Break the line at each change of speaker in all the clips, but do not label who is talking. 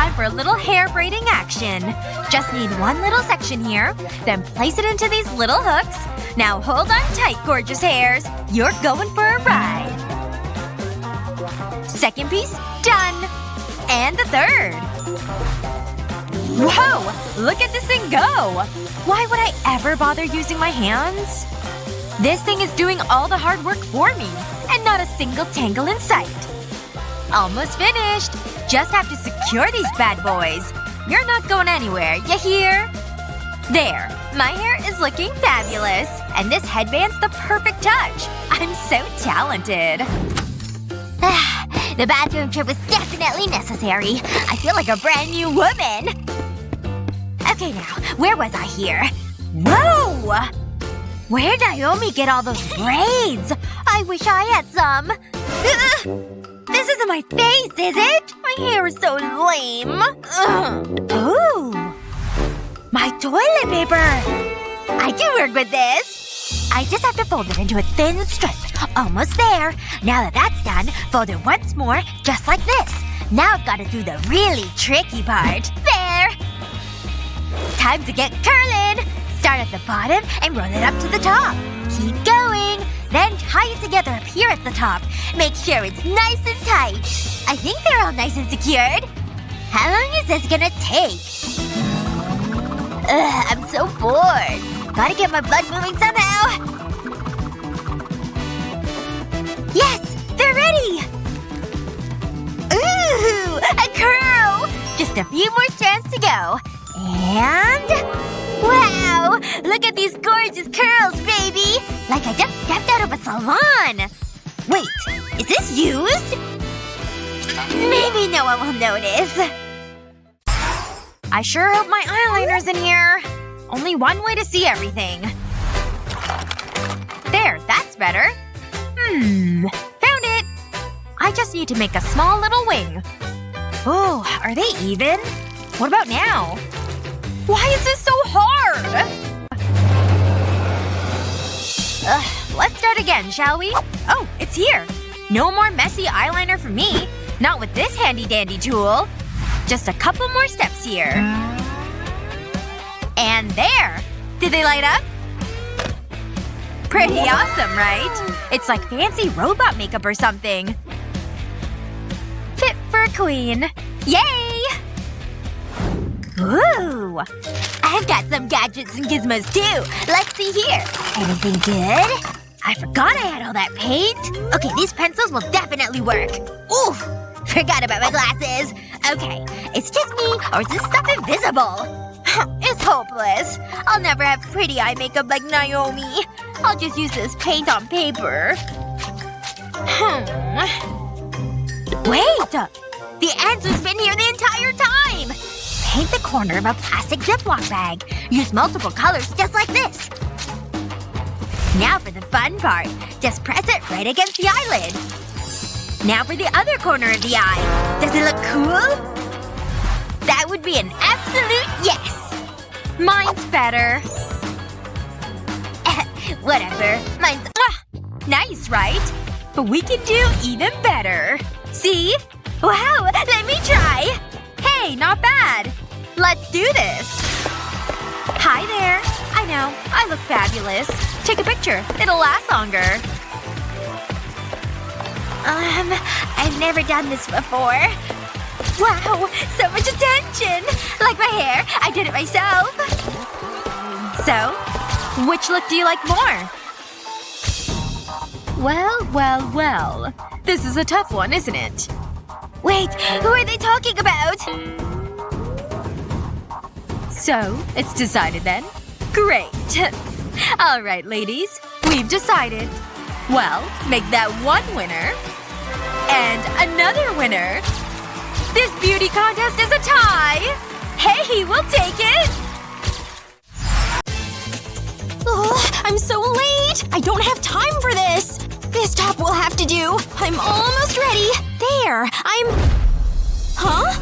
time for a little hair braiding action. Just need one little section here. Then place it into these little hooks. Now hold on tight, gorgeous hairs. You're going for a ride. Second piece, done. And the third. Whoa! Look at this thing go! Why would I ever bother using my hands? This thing is doing all the hard work for me. And not a single tangle in sight. Almost finished. Just have to secure these bad boys. You're not going anywhere, you hear? There. My hair is looking fabulous. And this headband's the perfect touch. I'm so talented. The bathroom trip was definitely necessary. I feel like a brand new woman. Okay now, where was I here? Whoa! Where'd Naomi get all those braids? I wish I had some. This isn't my face, is it? My hair is so lame. Ooh. My toilet paper! I can work with this. I just have to fold it into a thin strip. Almost there. Now that that's done, fold it once more, just like this. Now I've got to do the really tricky part. There! Time to get curling! Start at the bottom and roll it up to the top. Keep going. Then tie it together up here at the top. Make sure it's nice and tight. I think they're all nice and secured. How long is this gonna take? Ugh, I'm so bored. Gotta get my blood moving somehow. Yes! They're ready! Ooh! A curl! Just a few more strands to go. And… wow! Look at these gorgeous curls, baby! Like I just stepped out of a salon! Wait, is this used? Maybe no one will notice. I sure hope my eyeliner's in here. Only one way to see everything. There, that's better. Found it! I just need to make a small little wing. Oh, are they even? What about now? Why is this so hard? Let's start again, shall we? Oh, it's here. No more messy eyeliner for me. Not with this handy-dandy tool. Just a couple more steps here. And there! Did they light up? Pretty awesome, right? It's like fancy robot makeup or something. Fit for a queen. Yay! Ooh! I've got some gadgets and gizmos too. Let's see here. Anything good? I forgot I had all that paint. Okay, these pencils will definitely work. Ooh! Forgot about my glasses. Okay. It's just me, or is this stuff invisible? It's hopeless. I'll never have pretty eye makeup like Naomi. I'll just use this paint on paper. Wait! The answer's been here the entire time! Paint the corner of a plastic Ziploc bag. Use multiple colors just like this. Now for the fun part. Just press it right against the eyelid. Now for the other corner of the eye. Does it look cool? That would be an absolute yes! Mine's better. Whatever. Mine's nice, right? But we can do even better. See? Wow! Let me try! Hey, not bad. Let's do this. Hi there. I know. I look fabulous. Take a picture. It'll last longer. I've never done this before. Wow! So much attention! Like my hair. I did it myself. So? Which look do you like more? Well. This is a tough one, isn't it? Wait, who are they talking about? So, it's decided then? Great. Alright, ladies. We've decided. Well, make that one winner. And another winner. This beauty contest is a tie! Hey, we'll take it! Oh, I'm so late! I don't have time for this! This top will have to do. I'm almost ready. There. Huh?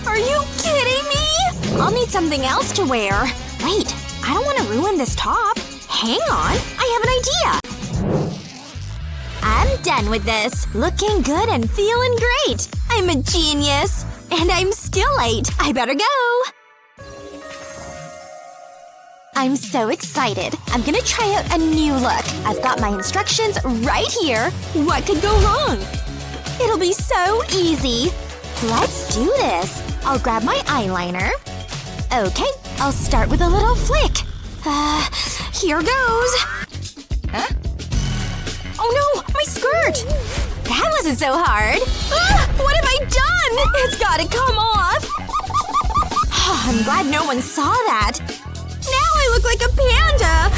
Are you kidding me? I'll need something else to wear. Wait. I don't want to ruin this top. Hang on. I have an idea. I'm done with this. Looking good and feeling great. I'm a genius.
And I'm still late. I better go. I'm so excited. I'm gonna try out a new look. I've got my instructions right here. What could go wrong? It'll be so easy. Let's do this. I'll grab my eyeliner. Okay, I'll start with a little flick. Here goes. Huh? Oh no! My skirt! That wasn't so hard. What have I done? It's gotta come off. I'm glad no one saw that. Now I look like a panda!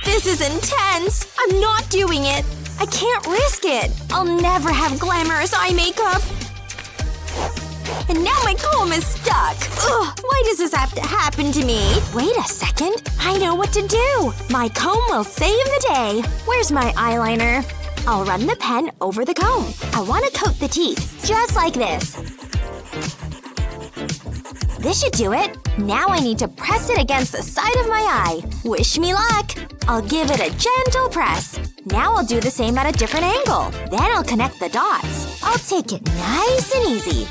This is intense. I'm not doing it. I can't risk it. I'll never have glamorous eye makeup. And now my comb is stuck. Ugh, why does this have to happen to me? Wait a second. I know what to do. My comb will save the day. Where's my eyeliner? I'll run the pen over the comb. I want to coat the teeth. Just like this. This should do it. Now I need to press it against the side of my eye. Wish me luck. I'll give it a gentle press. Now I'll do the same at a different angle. Then I'll connect the dots. I'll take it nice and easy.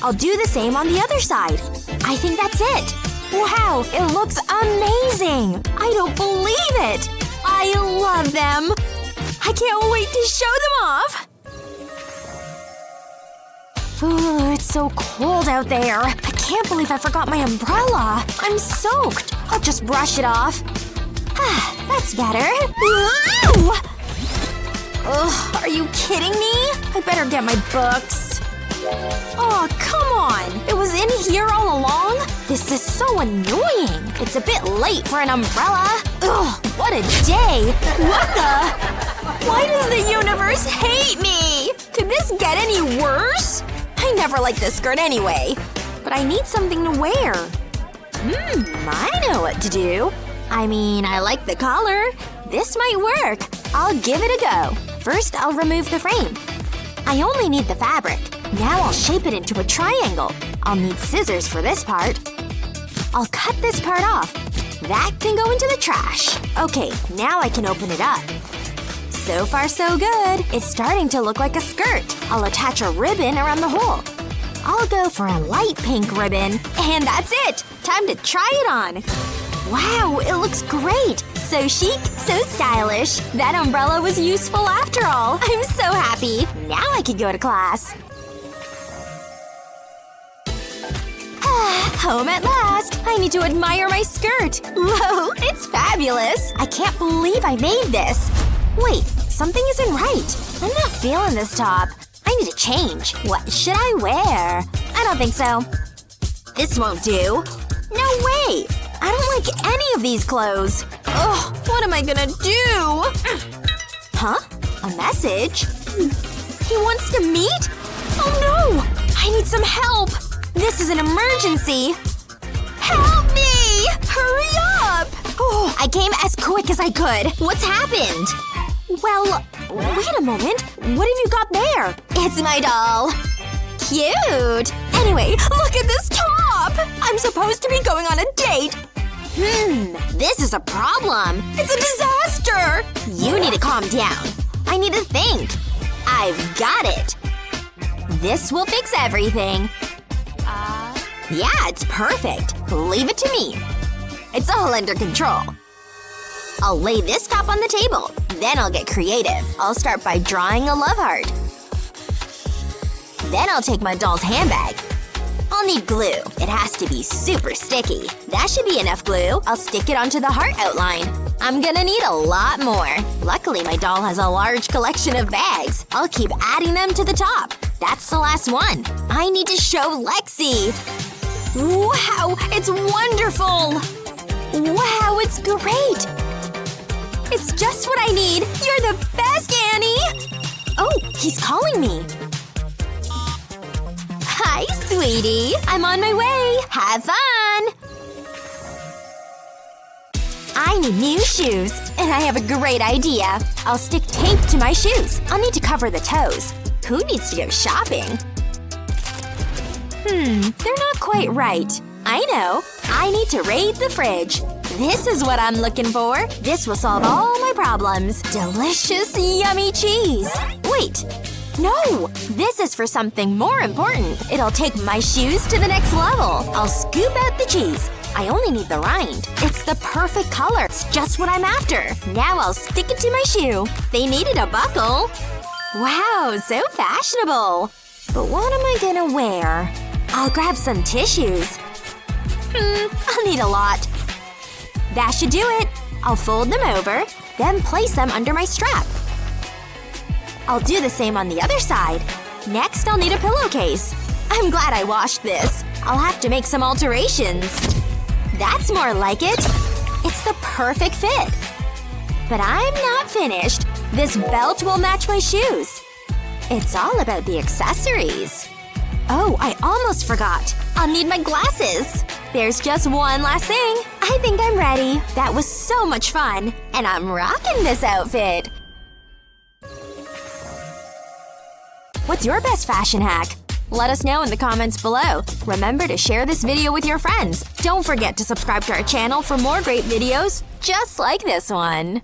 I'll do the same on the other side. I think that's it. Wow, it looks amazing! I don't believe it! I love them! I can't wait to show them off! Ooh, it's so cold out there. I can't believe I forgot my umbrella. I'm soaked. I'll just brush it off. That's better. Ooh! Ugh, are you kidding me? I better get my books. Oh, come on! It was in here all along? This is so annoying! It's a bit late for an umbrella. Ugh, what a day! What the? Why does the universe hate me? Could this get any worse? I never liked this skirt anyway. But I need something to wear. I know what to do. I mean, I like the color. This might work. I'll give it a go. First, I'll remove the frame. I only need the fabric. Now I'll shape it into a triangle. I'll need scissors for this part. I'll cut this part off. That can go into the trash. Okay, now I can open it up. So far so good. It's starting to look like a skirt. I'll attach a ribbon around the hole. I'll go for a light pink ribbon. And that's it! Time to try it on. Wow, it looks great! So chic, so stylish. That umbrella was useful after all. I'm so happy. Now I can go to class. Home at last! I need to admire my skirt! Whoa, it's fabulous! I can't believe I made this! Wait, something isn't right. I'm not feeling this top. I need to change. What should I wear? I don't think so. This won't do. No way! I don't like any of these clothes. Ugh, what am I gonna do? Huh? A message? He wants to meet? Oh no! I need some help! This is an emergency! Help me! Hurry up! Oh, I came as quick as I could. What's happened? Well, wait a moment. What have you got there? It's my doll. Cute! Anyway, look at this top! I'm supposed to be going on a date. This is a problem. It's a disaster! You need to calm down. I need to think. I've got it. This will fix everything. Yeah, it's perfect. Leave it to me. It's all under control. I'll lay this top on the table. Then I'll get creative. I'll start by drawing a love heart. Then I'll take my doll's handbag. I'll need glue. It has to be super sticky. That should be enough glue. I'll stick it onto the heart outline. I'm gonna need a lot more. Luckily, my doll has a large collection of bags. I'll keep adding them to the top. That's the last one. I need to show Lexi. Wow, it's wonderful! Wow, it's great! It's just what I need! You're the best, Annie! Oh, he's calling me. Hi, sweetie. I'm on my way. Have fun! I need new shoes. And I have a great idea. I'll stick tape to my shoes. I'll need to cover the toes. Who needs to go shopping? They're not quite right. I know. I need to raid the fridge. This is what I'm looking for. This will solve all my problems. Delicious, yummy cheese. Wait. No! This is for something more important. It'll take my shoes to the next level. I'll scoop out the cheese. I only need the rind. It's the perfect color. It's just what I'm after. Now I'll stick it to my shoe. They needed a buckle. Wow, so fashionable. But what am I gonna wear? I'll grab some tissues. I'll need a lot. That should do it. I'll fold them over, then place them under my strap. I'll do the same on the other side. Next, I'll need a pillowcase. I'm glad I washed this. I'll have to make some alterations. That's more like it. It's the perfect fit. But I'm not finished. This belt will match my shoes. It's all about the accessories. Oh, I almost forgot. I'll need my glasses. There's just one last thing. I think I'm ready. That was so much fun. And I'm rocking this outfit. What's your best fashion hack? Let us know in the comments below. Remember to share this video with your friends. Don't forget to subscribe to our channel for more great videos just like this one.